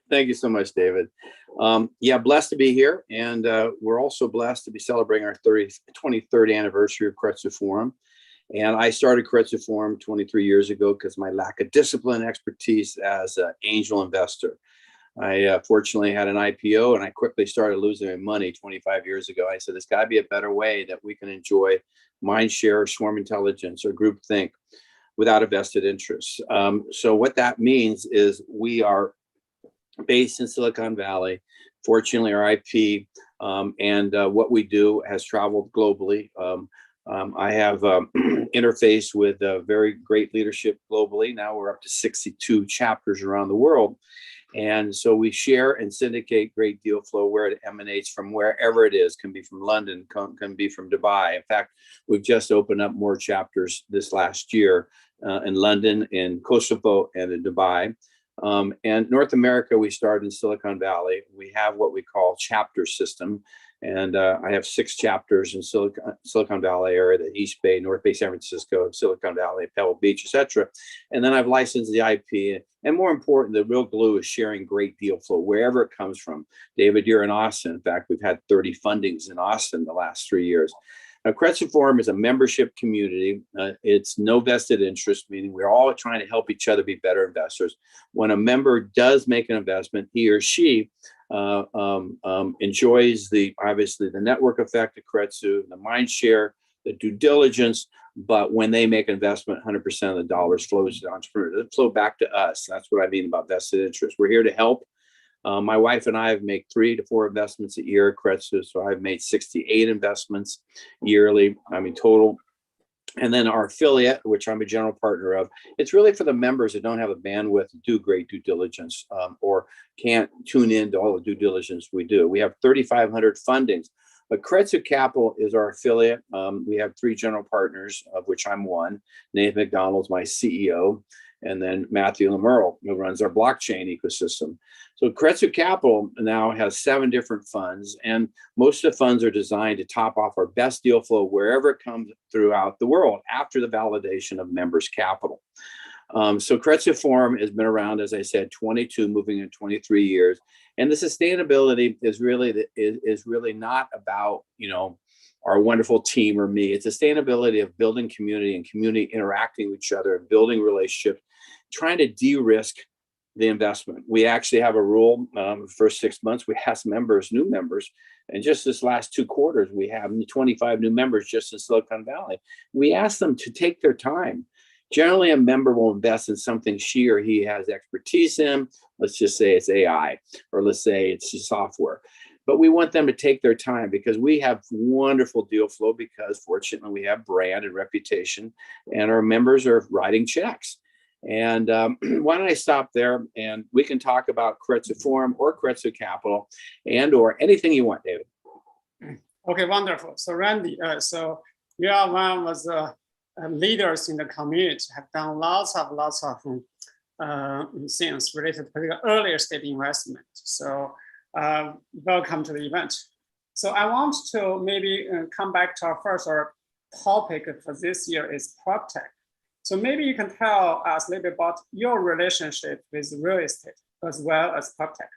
Thank you so much, David. Yeah, blessed to be here. And we're also blessed to be celebrating our 23rd anniversary of Kereitsu Forum. And I started Kereitsu Forum 23 years ago because my lack of discipline and expertise as an angel investor. I fortunately had an IPO and I quickly started losing my money 25 years ago. I said, there's got to be a better way that we can enjoy mind share, swarm intelligence, or group think without a vested interest. So what that means is we are based in Silicon Valley. Fortunately, our IP and what we do has traveled globally. I have interfaced with very great leadership globally. Now we're up to 62 chapters around the world. And so we share and syndicate great deal flow where it emanates from wherever it is. Can be from London, can be from Dubai. In fact, we've just opened up more chapters this last year in London, in Kosovo, and in Dubai. And North America, we started in Silicon Valley. We have what we call chapter system. And I have 6 chapters in Silicon Valley area, the East Bay, North Bay, San Francisco, Silicon Valley, Pebble Beach, etc. And then I've licensed the IP. And more important, the real glue is sharing great deal flow wherever it comes from. David, you're in Austin. In fact, we've had 30 fundings in Austin the last 3 years. Now, Kereitsu Forum is a membership community. It's no vested interest, meaning we're all trying to help each other be better investors. When a member does make an investment, he or she enjoys obviously the network effect of Kereitsu, the mind share, the due diligence. But when they make an investment, 100% of the dollars flows to the entrepreneur. They flow back to us. That's what I mean about vested interest. We're here to help. My wife and I have made 3 to 4 investments a year at Kereitsu. So I've made 68 investments yearly, total. And then our affiliate, which I'm a general partner of, it's really for the members that don't have the bandwidth to do great due diligence or can't tune in to all the due diligence we do. We have 3,500 fundings. But Kereitsu Capital is our affiliate. We have 3 general partners, of which I'm one. Nathan McDonald's my CEO. And then Matthew Lemerle, who runs our blockchain ecosystem. So Kereitsu Capital now has 7 different funds, and most of the funds are designed to top off our best deal flow wherever it comes throughout the world after the validation of members' capital. So Kereitsu Forum has been around, as I said, 22, moving in 23 years. And the sustainability is really not about, our wonderful team or me. It's sustainability of building community and community interacting with each other, building relationships, trying to de-risk the investment. We actually have a rule. The first 6 months, we ask new members, and just this last 2 quarters, we have 25 new members just in Silicon Valley. We ask them to take their time. Generally, a member will invest in something she or he has expertise in. Let's just say it's AI, or let's say it's software. But we want them to take their time because we have wonderful deal flow because fortunately we have brand and reputation and our members are writing checks. And why don't I stop there and we can talk about Kereitsu Forum or Kereitsu Capital or anything you want, David. Okay, wonderful. So Randy, so you are one of the leaders in the community, have done lots of things related to earlier stage investment. So welcome to the event. So I want to maybe come back to our first topic for this year is PropTech. So maybe you can tell us a little bit about your relationship with real estate as well as PropTech.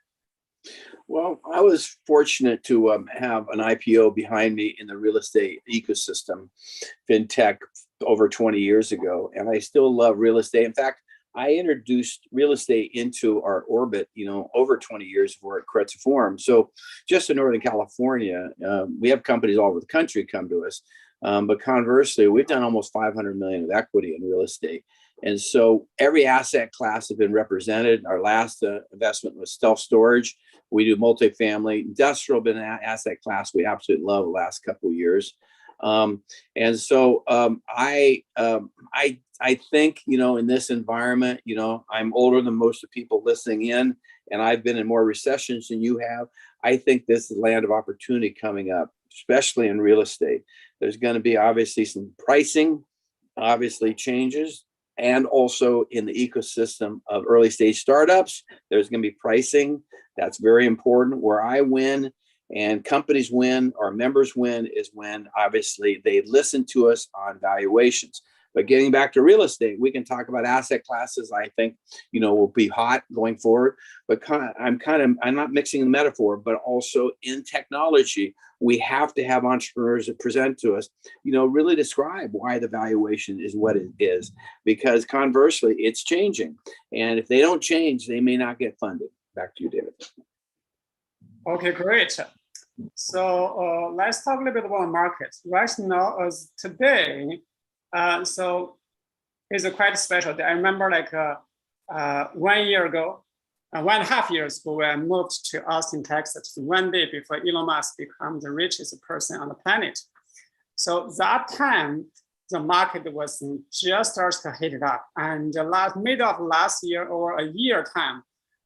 Well, I was fortunate to have an IPO behind me in the real estate ecosystem, fintech, over 20 years ago, and I still love real estate. In fact, I introduced real estate into our orbit, over 20 years for at Kereitsu Forum. So just in Northern California, we have companies all over the country come to us. But conversely, we've done almost 500 million of equity in real estate. And so every asset class has been represented. Our last investment was self-storage. We do multifamily. Industrial been an asset class we absolutely love the last couple of years. And so I think, in this environment, I'm older than most of the people listening in, and I've been in more recessions than you have. I think this is a land of opportunity coming up, especially in real estate. There's going to be obviously some pricing, obviously changes, and also in the ecosystem of early stage startups, there's going to be pricing. That's very important. Where I win and companies win, our members win, is when obviously they listen to us on valuations. But getting back to real estate, we can talk about asset classes. I think, will be hot going forward. But I'm not mixing the metaphor, but also in technology, we have to have entrepreneurs that present to us, really describe why the valuation is what it is, because conversely, it's changing. And if they don't change, they may not get funded. Back to you, David. Okay, great. So let's talk a little bit about markets. Right now, as today, so it's a quite special day. I remember 1 year ago, 1.5 years ago, when I moved to Austin, Texas, one day before Elon Musk became the richest person on the planet. So that time, the market was just started to heat it up. And mid of last year or a year time,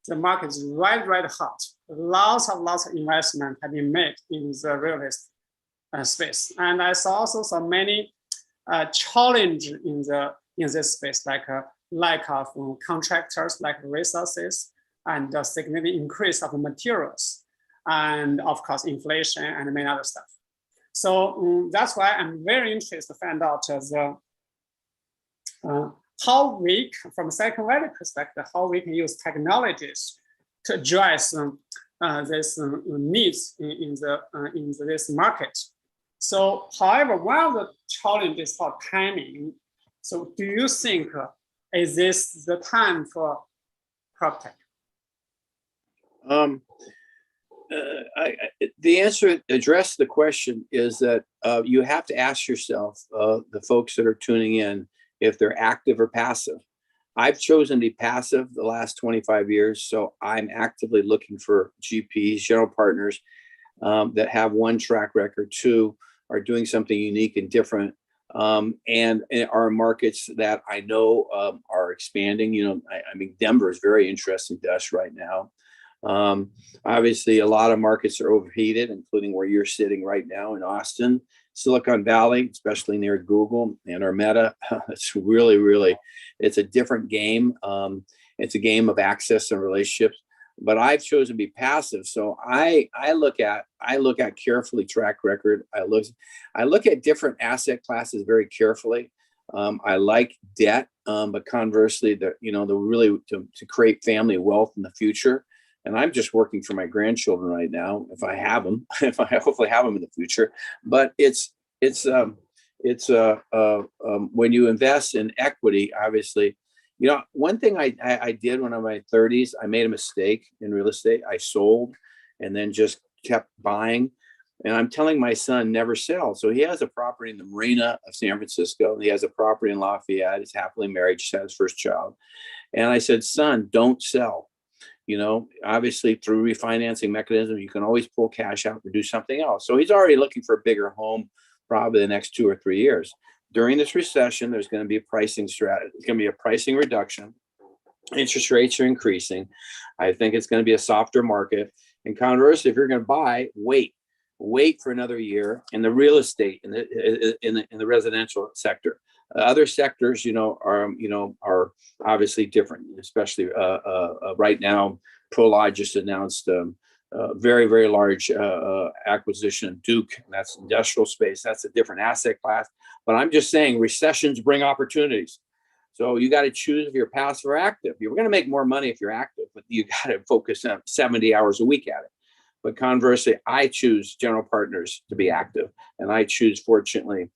the market is right hot. Lots of investment have been made in the real estate space. And I also saw many challenge in this space, like lack of contractors, like resources, and a significant increase of materials, and of course inflation and many other stuff. So that's why I'm very interested to find out how we, from a Silicon Valley perspective, how we can use technologies to address this needs in this market. So, however, one of the challenges for timing. So, do you think is this the time for PropTech? The answer to address the question is that you have to ask yourself, the folks that are tuning in, if they're active or passive. I've chosen to be passive the last 25 years, so I'm actively looking for GPs, general partners, that have one, track record, two, are doing something unique and different, and are markets that I know are expanding. I mean, Denver is very interesting to us right now. Obviously, a lot of markets are overheated, including where you're sitting right now in Austin. Silicon Valley, especially near Google and our Meta, it's really, it's a different game. It's a game of access and relationships. But I've chosen to be passive, so I look at carefully track record. I look at different asset classes very carefully. I like debt, but conversely, the really to create family wealth in the future. And I'm just working for my grandchildren right now, if I have them, if I hopefully have them in the future. But it's when you invest in equity, obviously, one thing I did when I'm in my 30s, I made a mistake in real estate. I sold and then just kept buying. And I'm telling my son, never sell. So he has a property in the Marina of San Francisco. He has a property in Lafayette. He's happily married, just had his first child. And I said, son, don't sell. Obviously through refinancing mechanism, you can always pull cash out and do something else. So he's already looking for a bigger home, probably the next 2 or 3 years. During this recession, there's going to be a pricing strategy. It's going to be a pricing reduction. Interest rates are increasing. I think it's going to be a softer market. And conversely, if you're going to buy, wait for another year in the real estate, in the residential sector. Other sectors, are obviously different, especially right now. Prologis just announced a very large acquisition of Duke. That's industrial space. That's a different asset class. But I'm just saying recessions bring opportunities. So you got to choose if you're passive or active. You're going to make more money if you're active, but you got to focus on 70 hours a week at it. But conversely, I choose general partners to be active. And I choose, fortunately,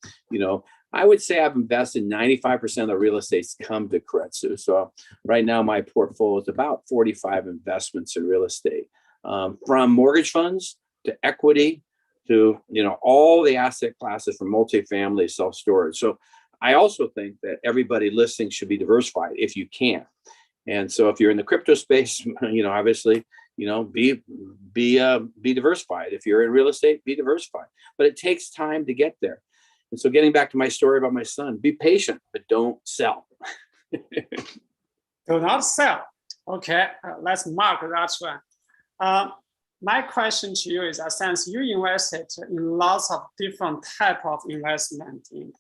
I would say I've invested 95% of the real estate's come to Kereitsu. So right now, my portfolio is about 45 investments in real estate, from mortgage funds to equity to, all the asset classes from multifamily, self-storage. So I also think that everybody listening should be diversified if you can. And so if you're in the crypto space, obviously, be diversified. If you're in real estate, be diversified. But it takes time to get there. And so getting back to my story about my son, be patient, but don't sell. Do not sell. Okay, let's mark that one. My question to you is, since you invested in lots of different type of investment in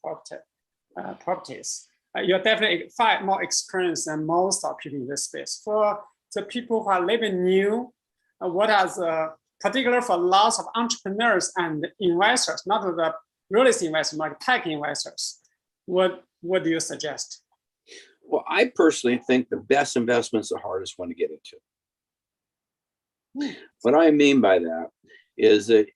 properties, you're definitely far more experienced than most of people in this space. For the people who are living new, what are the particular for lots of entrepreneurs and investors, not the real estate investors, like tech investors, what what do you suggest? Well, I personally think the best investment's the hardest one to get into. What I mean by that is that,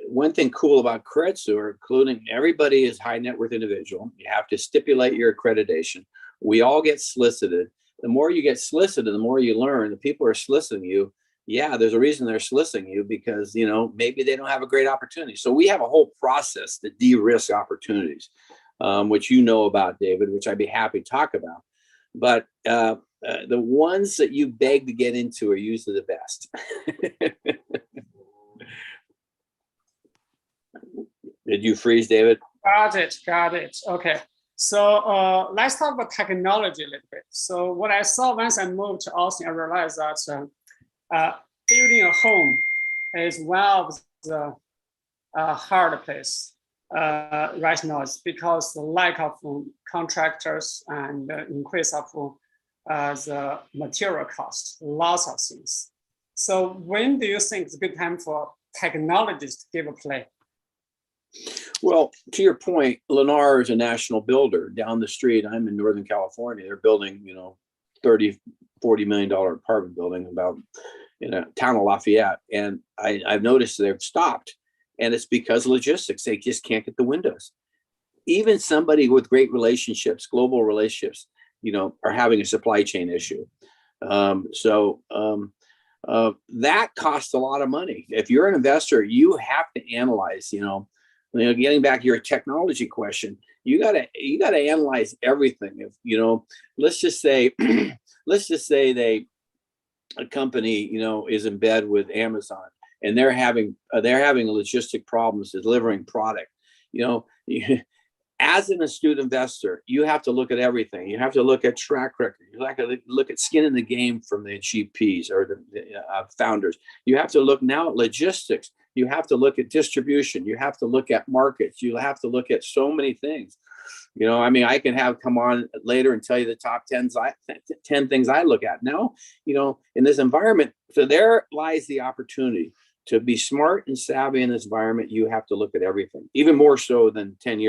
one thing cool about Kereitsu, including everybody is high net worth individual. You have to stipulate your accreditation. We all get solicited. The more you get solicited, the more you learn. The people are soliciting you. Yeah, there's a reason they're soliciting you because, maybe they don't have a great opportunity. So we have a whole process to de-risk opportunities, which you know about, David, which I'd be happy to talk about. But the ones that you beg to get into are usually the best. Did you freeze, David? Got it. Okay. So let's talk about technology a little bit. So what I saw once I moved to Austin, I realized that building a home is one of the hard place right now. It's because the lack of contractors and increase of the material cost, lots of things. So when do you think it's a good time for technologists to give a play? Well, to your point, Lennar is a national builder down the street. I'm in Northern California. They're building, $30, $40 million apartment building about in a town of Lafayette. And I've noticed they've stopped, and it's because of logistics. They just can't get the windows. Even somebody with great relationships, global relationships, are having a supply chain issue. That costs a lot of money. If you're an investor, you have to analyze, getting back to your technology question, you gotta analyze everything. If let's just say a company is in bed with Amazon and they're having logistic problems delivering product. As an astute investor, you have to look at everything. You have to look at track record. You have to look at skin in the game from the GPs or the founders. You have to look now at logistics. You have to look at distribution. You have to look at markets. You have to look at so many things. I can come on later and tell you the top 10 things I look at. Now, in this environment, so there lies the opportunity to be smart and savvy in this environment. You have to look at everything, even more so than 4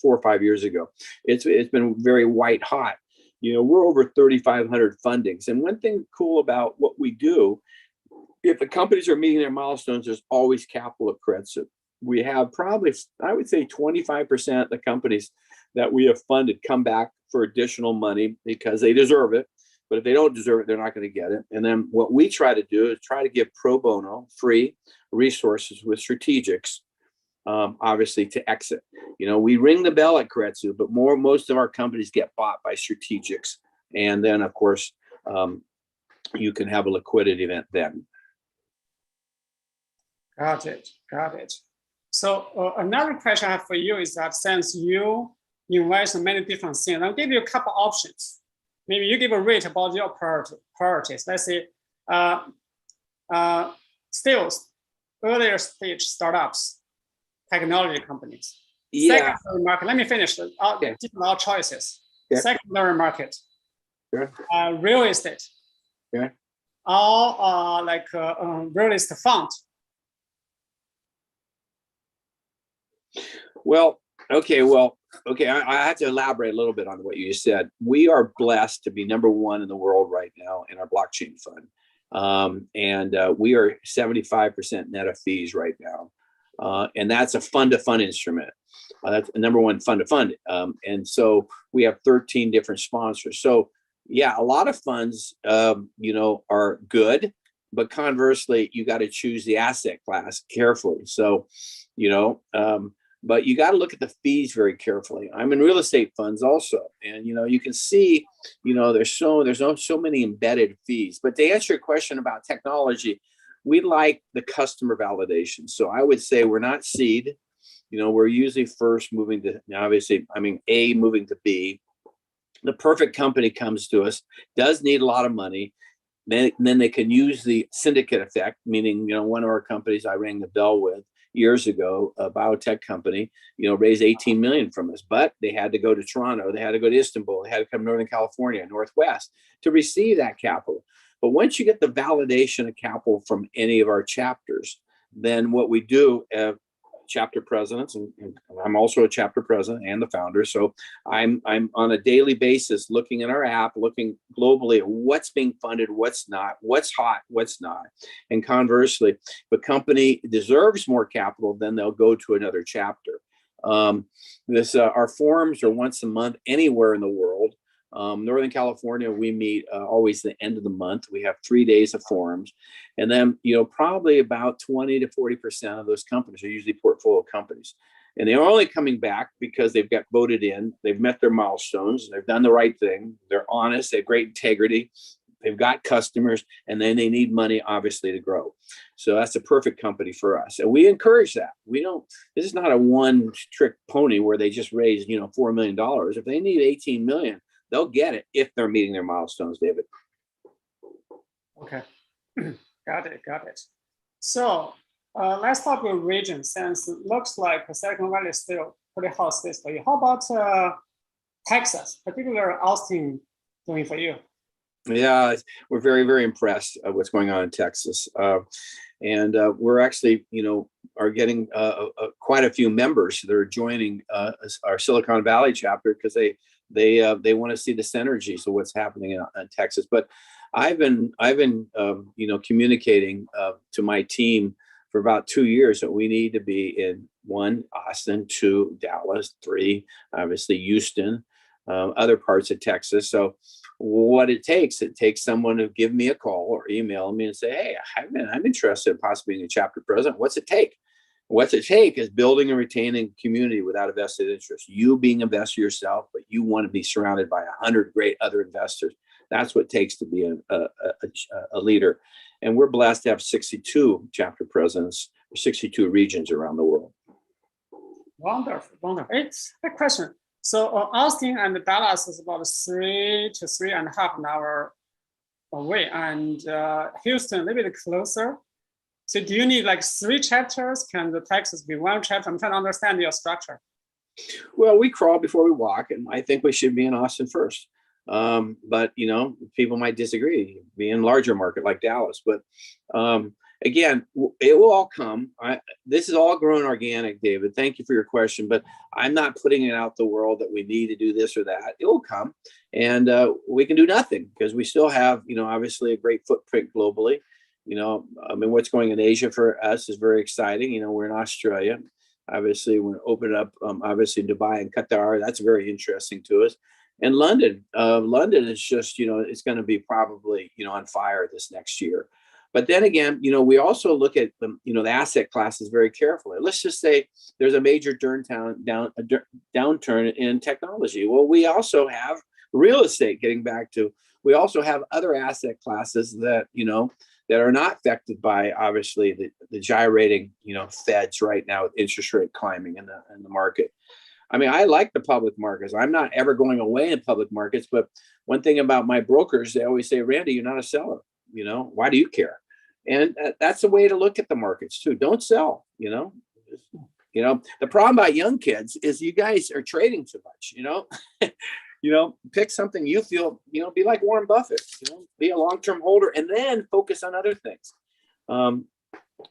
or 5 years ago. It's been very white hot. We're over 3,500 fundings. And one thing cool about what we do, if the companies are meeting their milestones, there's always capital at Kereitsu. We have probably, I would say 25% of the companies that we have funded come back for additional money because they deserve it. But if they don't deserve it, they're not going to get it. And then what we try to do is try to give pro bono, free resources with strategics, obviously to exit. We ring the bell at Kereitsu, but most of our companies get bought by strategics. And then, of course, you can have a liquidity event then. Got it. So another question I have for you is that since you invest in many different things, I'll give you a couple options. Maybe you give a rate about your priorities. Let's say still earlier stage startups, technology companies. Yeah. Secondary market. Let me finish. Okay. Our choices. Okay. Secondary market. Sure. Real estate. Okay. All real estate fund. Okay. I have to elaborate a little bit on what you said. We are blessed to be number one in the world right now in our blockchain fund. And we are 75% net of fees right now. And that's a fund-to-fund instrument. That's a number one fund-to-fund. And so we have 13 different sponsors. So yeah, a lot of funds, are good, but conversely, you got to choose the asset class carefully. So, but you got to look at the fees very carefully. I'm in real estate funds also. And, you can see, there's so many embedded fees. But to answer your question about technology, we like the customer validation. So I would say we're not seed. We're usually first moving to, A moving to B. The perfect company comes to us, does need a lot of money. Then they can use the syndicate effect, meaning, one of our companies I rang the bell with years ago, a biotech company, raised 18 million from us, but they had to go to Toronto, they had to go to Istanbul, they had to come to Northern California, Northwest to receive that capital. But once you get the validation of capital from any of our chapters, then what we do, chapter presidents, and I'm also a chapter president and the founder. So I'm on a daily basis looking at our app, looking globally at what's being funded, what's not, what's hot, what's not. And conversely, if a company deserves more capital, then they'll go to another chapter. Our forums are once a month anywhere in the world. Northern California, we meet always the end of the month. We have 3 days of forums. And then, probably about 20 to 40% of those companies are usually portfolio companies. And they're only coming back because they've got voted in, they've met their milestones, they've done the right thing, they're honest, they have great integrity, they've got customers, and then they need money, obviously, to grow. So that's a perfect company for us. And we encourage that. This is not a one-trick pony where they just raise, $4 million. If they need 18 million, they'll get it if they're meeting their milestones, David. Okay, got it. So let's talk about region, since it looks like Silicon Valley is still pretty hot space for you. How about Texas, particularly Austin, doing for you? Yeah, we're very, very impressed with what's going on in Texas. And we're actually, are getting quite a few members that are joining our Silicon Valley chapter because they want to see the synergies of what's happening in Texas. But I've been communicating to my team for about 2 years that we need to be in 1, Austin, 2, Dallas, 3, obviously Houston, other parts of Texas. So what it takes someone to give me a call or email me and say, hey, I'm interested in possibly being a chapter president. What's it take? What's it take is building and retaining community without a vested interest. You being an investor yourself, but you want to be surrounded by 100 great other investors. That's what it takes to be a leader. And we're blessed to have 62 chapter presidents, 62 regions around the world. Wonderful. It's a question. So Austin and Dallas is about 3 to 3.5 hours away, and Houston a little bit closer. So do you need like 3 chapters? Can the Texas be 1 chapter? I'm trying to understand your structure. Well, we crawl before we walk, and I think we should be in Austin first. But people might disagree, be in larger market like Dallas. But again, it will all come. This is all growing organic, David. Thank you for your question, but I'm not putting it out the world that we need to do this or that. It will come, and we can do nothing because we still have, obviously a great footprint globally. What's going in Asia for us is very exciting. We're in Australia. Obviously, we're opening up, obviously Dubai and Qatar. That's very interesting to us. And London is just, it's going to be probably, on fire this next year. But then again, we also look at the asset classes very carefully. Let's just say there's a major downturn in technology. Well, we also have real estate. We also have other asset classes that that are not affected by obviously the gyrating feds right now with interest rate climbing in the market. I like the public markets. I'm not ever going away in public markets. But one thing about my brokers, they always say, Randy, you're not a seller. Why do you care? And that's a way to look at the markets too. Don't sell. The problem about young kids is you guys are trading too much. Pick something you feel. Be like Warren Buffett. Be a long-term holder, and then focus on other things.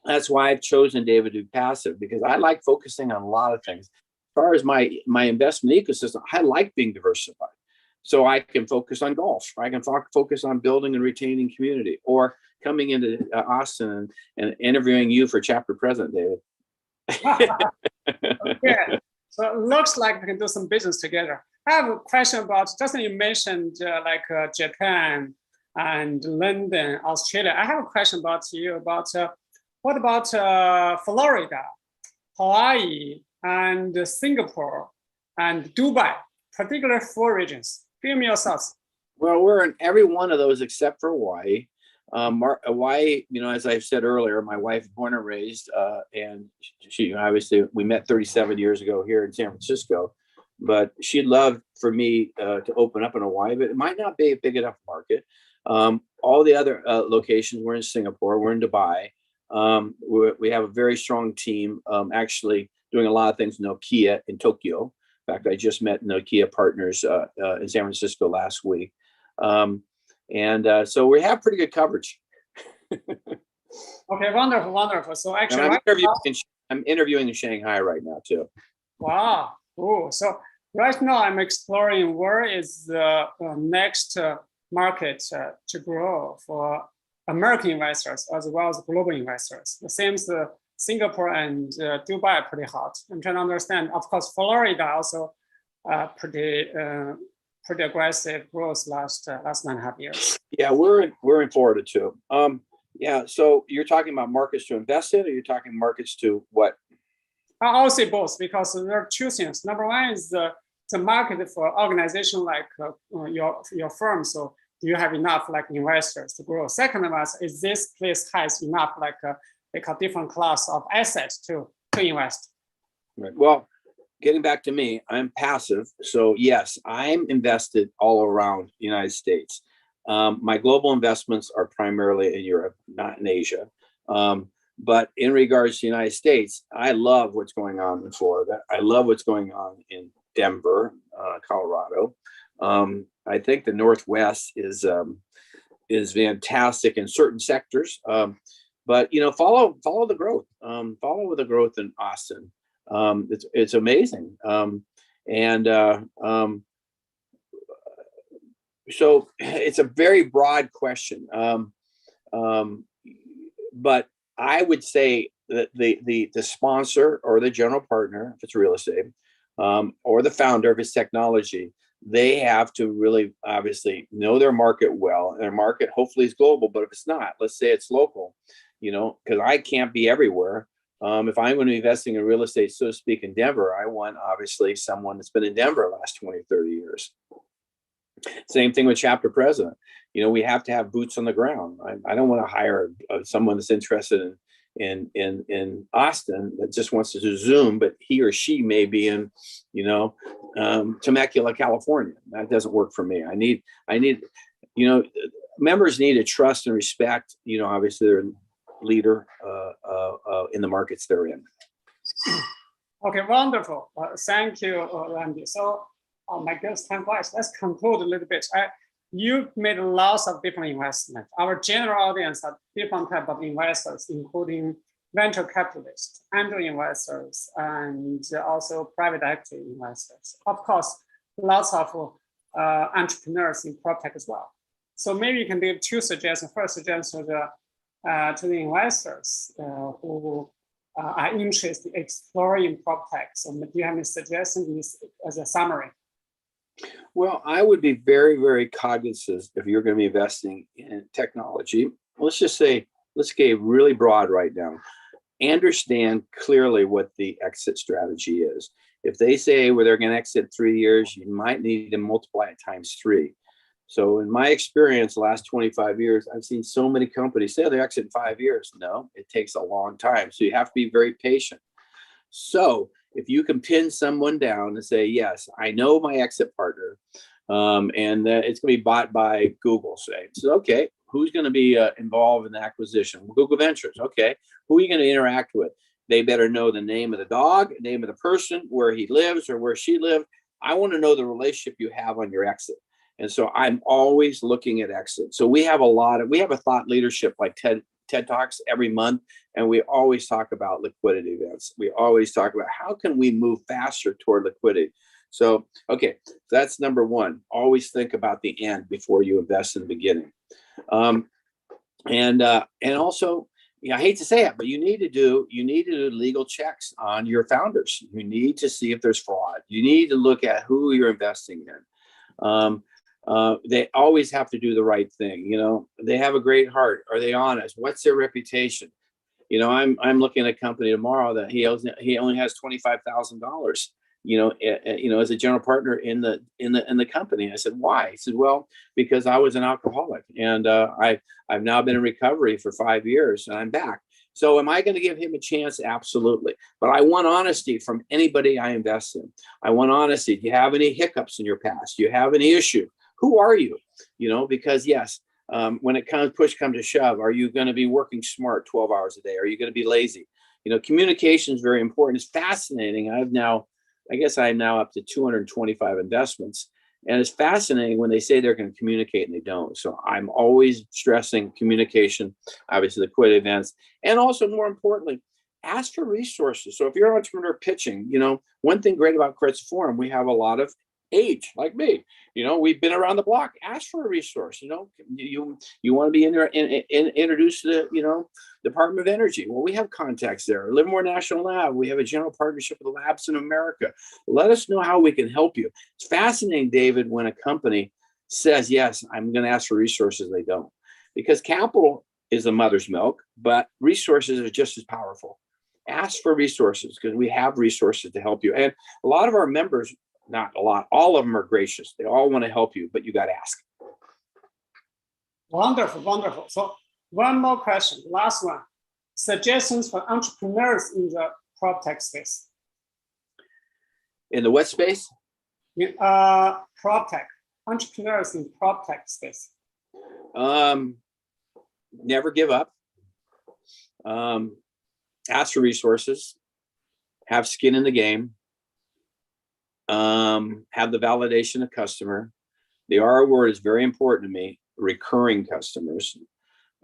That's why I've chosen, David, to be passive, because I like focusing on a lot of things. As far as my investment ecosystem, I like being diversified. So I can focus on golf. I can focus on building and retaining community, or coming into Austin and interviewing you for chapter president, David. Okay. So it looks like we can do some business together. I have a question about, just you mentioned Japan and London, Australia. I have a question about you about what about Florida, Hawaii, and Singapore, and Dubai, particular 4 regions. Give me your thoughts. Well, we're in every one of those except for Hawaii. Hawaii, as I said earlier, my wife born and raised, and she obviously, we met 37 years ago here in San Francisco, but she'd love for me to open up in Hawaii, but it might not be a big enough market. All the other locations, we're in Singapore, we're in Dubai. We have a very strong team, actually doing a lot of things in Nokia in Tokyo. In fact, I just met Nokia partners in San Francisco last week. So we have pretty good coverage. Okay, wonderful. So actually, I'm right interviewing now, in I'm interviewing in Shanghai right now too. Wow. Cool. So right now I'm exploring where is the next market to grow for American investors as well as global investors. It seems Singapore and Dubai are pretty hot. I'm trying to understand. Of course, Florida also pretty aggressive growth last 9.5 years. Yeah, we're in Florida too. Yeah. So you're talking about markets to invest in, or you're talking markets to what? I'll say both, because there are two things. Number one is the market for organization like your firm. So do you have enough like investors to grow? Second of all, is this place has enough like a different class of assets to invest? Right. Well, getting back to me, I'm passive. So yes, I'm invested all around the United States. My global investments are primarily in Europe, not in Asia. But in regards to the United States, I love what's going on in Florida. I love what's going on in Denver, Colorado. I think the Northwest is fantastic in certain sectors. But follow the growth. Follow the growth in Austin. It's amazing. So it's a very broad question. But I would say that the sponsor or the general partner, if it's real estate, or the founder if it's technology, they have to really obviously know their market well. Their market hopefully is global, but if it's not, let's say it's local, because I can't be everywhere. If I'm going to be investing in real estate, so to speak, in Denver, I want obviously someone that's been in Denver the last 20, 30 years. Same thing with chapter president. We have to have boots on the ground. I don't want to hire someone that's interested in Austin that just wants to do Zoom, but he or she may be in, Temecula, California. That doesn't work for me. I need, members need to trust and respect, obviously their leader in the markets they're in. Okay, wonderful. Thank you, Randy. So, my goodness, time flies. Let's conclude a little bit. You made lots of different investments. Our general audience are different type of investors, including venture capitalists, angel investors, and also private equity investors. Of course, lots of entrepreneurs in PropTech as well. So maybe you can give two suggestions. First suggestion to the investors who are interested in exploring PropTech. So do you have any suggestions as a summary? Well, I would be very, very cognizant if you're going to be investing in technology. Let's just say, let's get really broad right now. Understand clearly what the exit strategy is. If they say they're going to exit 3 years, you might need to multiply it times 3. So in my experience, the last 25 years, I've seen so many companies say they exit in 5 years. No, it takes a long time. So you have to be very patient. So if you can pin someone down and say, yes, I know my exit partner, and it's going to be bought by Google, say. So, okay, who's going to be involved in the acquisition? Google Ventures. Okay, who are you going to interact with? They better know the name of the dog, name of the person, where he lives or where she lived. I want to know the relationship you have on your exit. And so I'm always looking at exit. So we have a thought leadership like TED Talks every month, and we always talk about liquidity events. We always talk about how can we move faster toward liquidity. So, okay, that's number one. Always think about the end before you invest in the beginning. And also, I hate to say it, but you need to do legal checks on your founders. You need to see if there's fraud. You need to look at who you're investing in. They always have to do the right thing. They have a great heart. Are they honest? What's their reputation? I'm looking at a company tomorrow that he only has $25,000. As a general partner in the company. I said, why? He said, well, because I was an alcoholic and I've now been in recovery for 5 years and I'm back. So am I going to give him a chance? Absolutely. But I want honesty from anybody I invest in. I want honesty. Do you have any hiccups in your past? Do you have any issue? Who are you? Because yes, when push comes to shove, are you going to be working smart 12 hours a day? Are you going to be lazy? Communication is very important. It's fascinating. I'm now up to 225 investments. And it's fascinating when they say they're going to communicate and they don't. So I'm always stressing communication, obviously liquidity events. And also more importantly, ask for resources. So if you're an entrepreneur pitching, one thing great about Kereitsu Forum, we have a lot of age like me. We've been around the block. Ask for a resource. You want to be introduced to the Department of Energy. Well, we have contacts there. Livermore National Lab. We have a general partnership with the labs in America. Let us know how we can help you. It's fascinating, David, when a company says, yes, I'm going to ask for resources. They don't, because capital is the mother's milk, but resources are just as powerful. Ask for resources, because we have resources to help you. And a lot of our members, not a lot, all of them are gracious. They all want to help you, but you got to ask. Wonderful, wonderful. So one more question, last one. Suggestions for entrepreneurs in the PropTech space. In the what space? PropTech, entrepreneurs in PropTech space. Never give up. Ask for resources. Have skin in the game. Have the validation of customer. The R word is very important to me. Recurring customers.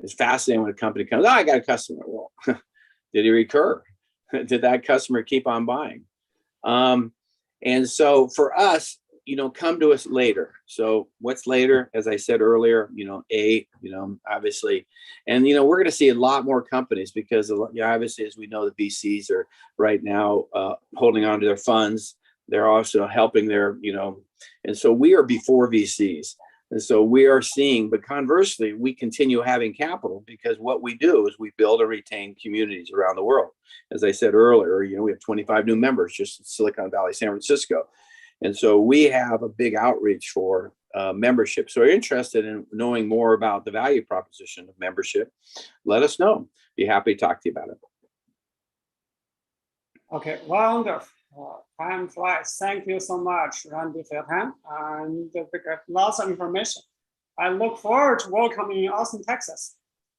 It's fascinating when a company comes, I got a customer. Well, did he recur? Did that customer keep on buying? And so for us, come to us later. So what's later? As I said earlier, obviously, and we're going to see a lot more companies, because obviously, as we know, the VCs are right now holding on to their funds. They're also helping their, and so we are before VCs. And so we are seeing, but conversely, we continue having capital, because what we do is we build and retain communities around the world. As I said earlier, we have 25 new members just in Silicon Valley, San Francisco. And so we have a big outreach for membership. So if you're interested in knowing more about the value proposition of membership, let us know. Be happy to talk to you about it. Okay, wonderful. Time flies. Thank you so much, Randy, for your time, and we got lots of information. I look forward to welcoming you in Austin, Texas.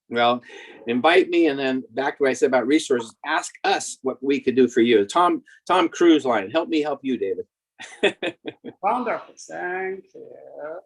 Well, invite me, and then back to what I said about resources. Ask us what we could do for you. Tom Cruise line. Help me help you, David. Wonderful. Thank you.